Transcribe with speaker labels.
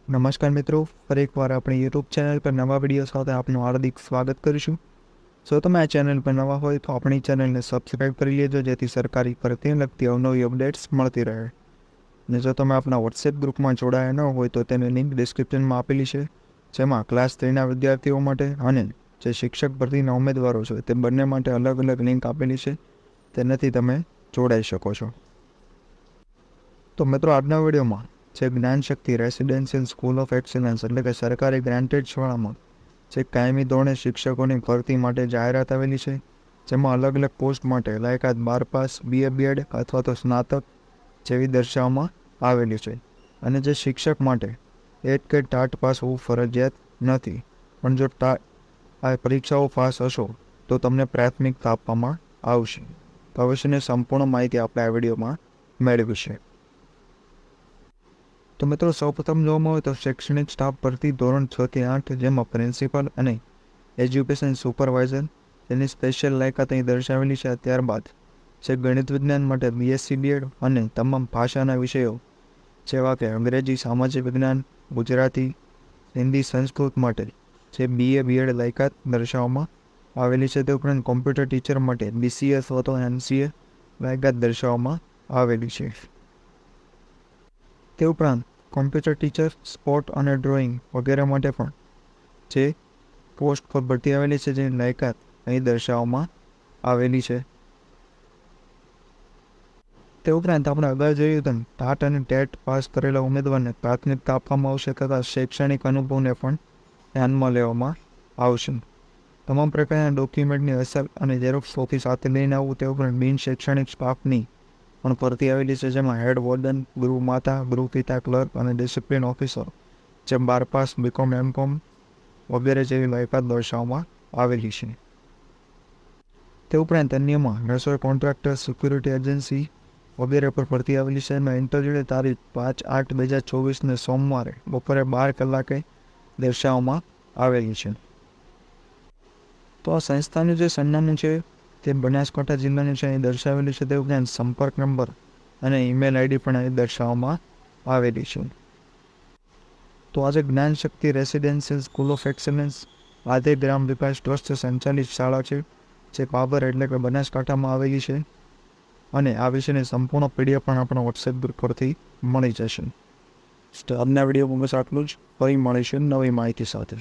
Speaker 1: નમસ્કાર મિત્રો, ફરી એકવાર આપણી યુટ્યુબ ચેનલ પર નવા વિડીયો સાથે આપનું હાર્દિક સ્વાગત કરીશું. જો તમે આ ચેનલ પર નવા હોય તો આપણી ચેનલને સબસ્ક્રાઈબ કરી લેજો, જેથી સરકારી ભરતીને લગતી અવનવી અપડેટ્સ મળતી રહે. અને જો તમે આપણા વોટ્સએપ ગ્રુપમાં જોડાયા ન હોય તો તેની લિંક ડિસ્ક્રિપ્શનમાં આપેલી છે, જેમાં ક્લાસ 3ના વિદ્યાર્થીઓ માટે અને જે શિક્ષક ભરતીના ઉમેદવારો છે તે બંને માટે અલગ અલગ લિંક આપેલી છે, તેનાથી તમે જોડાઈ શકો છો. તો મિત્રો, આજના વિડીયોમાં જે Gyanshakti Residential School of excellence એટલે કે સરકારી ગ્રાન્ટેડ શાળામાં જે કાયમી ધોરણે શિક્ષકોની ભરતી માટે જાહેરાત આવેલી છે, જેમાં અલગ અલગ પોસ્ટ માટે લાયકાત 12 પાસ, BA BEd અથવા તો સ્નાતક જેવી દર્શાવવામાં આવેલી છે. અને જે શિક્ષક માટે એટ કે ટાટ પાસ હોવું ફરજિયાત નથી, પણ જો આ પરીક્ષાઓ પાસ હશો તો તમને પ્રાથમિકતા આપવામાં આવશે. ભવિષ્યની સંપૂર્ણ માહિતી આપણે આ વિડીયોમાં મેળવીશું. તો મિત્રો, સૌપ્રથમ જોવામાં આવે તો શૈક્ષણિક સ્ટાફ ભરતી ધોરણ 6 થી 8, જેમાં પ્રિન્સિપલ અને એજ્યુકેશન સુપરવાઇઝર તેની સ્પેશિયલ લાયકાત અહીં દર્શાવેલી છે. ત્યારબાદ જે ગણિત વિજ્ઞાન માટે BSc BEd અને તમામ ભાષાના વિષયો જેવા કે અંગ્રેજી, સામાજિક વિજ્ઞાન, ગુજરાતી, હિન્દી, સંસ્કૃત માટે જે BA BEd લાયકાત દર્શાવવામાં આવેલી છે. તે ઉપરાંત કોમ્પ્યુટર ટીચર માટે BCA અથવા તો MCA લાયકાત દર્શાવવામાં આવેલી છે. તે ઉપરાંત કોમ્પ્યુટર ટીચર, સ્પોર્ટ અને ડ્રોઈંગ વગેરે માટે પણ જે પોસ્ટ પર ભરતી આવેલી છે, જેની લાયકાત અહીં દર્શાવવામાં આવેલી છે. તે ઉપરાંત આપણે અગાઉ જોયું તેમ ટાટ અને ટેટ પાસ કરેલા ઉમેદવારને પ્રાથમિકતા આપવામાં આવશે, તથા શૈક્ષણિક અનુભવને પણ ધ્યાનમાં લેવામાં આવશે. તમામ પ્રકારના ડોક્યુમેન્ટની અસર અને ઝેરોક્ષ કોપી સાથે લઈને આવવું. તે ઉપરાંત બિન શૈક્ષણિક સ્ટાફની પણ ભરતી આવેલી છે, જેમાં હેડ વોર્ડન, ગૃહમાતા, ગૃહપિતા, ક્લર્ક અને ડિસિપ્લિન ઓફિસર જે 12 પાસ, BCom MCom વગેરે જેવી લાયકાત દર્શાવવામાં આવેલી છે. તે ઉપરાંત અન્યમાં રસોઈ કોન્ટ્રાક્ટર, સિક્યુરિટી એજન્સી વગેરે પર ભરતી આવેલી છે. એમાં ઇન્ટરવ્યૂની તારીખ 5/8/2024 સોમવારે બપોરે 12 કલાકે દર્શાવવામાં આવેલી છે. તો આ સંસ્થાનું જે સરનામું છે તે બનાસકાંઠા જિલ્લાનું છે, અહીં દર્શાવેલું છે. તે ઉપરાંત સંપર્ક નંબર અને ઈમેલ ID પણ અહીં દર્શાવવામાં આવેલી છે. તો આજે Gyanshakti Residential School of Excellence આદે ગ્રામ વિકાસ ટ્રસ્ટ સંચાલિત શાળા છે, જે બાબર એટલે કે બનાસકાંઠામાં આવેલી છે. અને આ વિશેની સંપૂર્ણ PDF પણ આપણા વોટ્સએપ ગ્રુપ પરથી મળી જશે. આજના વિડીયોમાં બસ આટલું જ. ફરી મળીશું નવી માહિતી સાથે.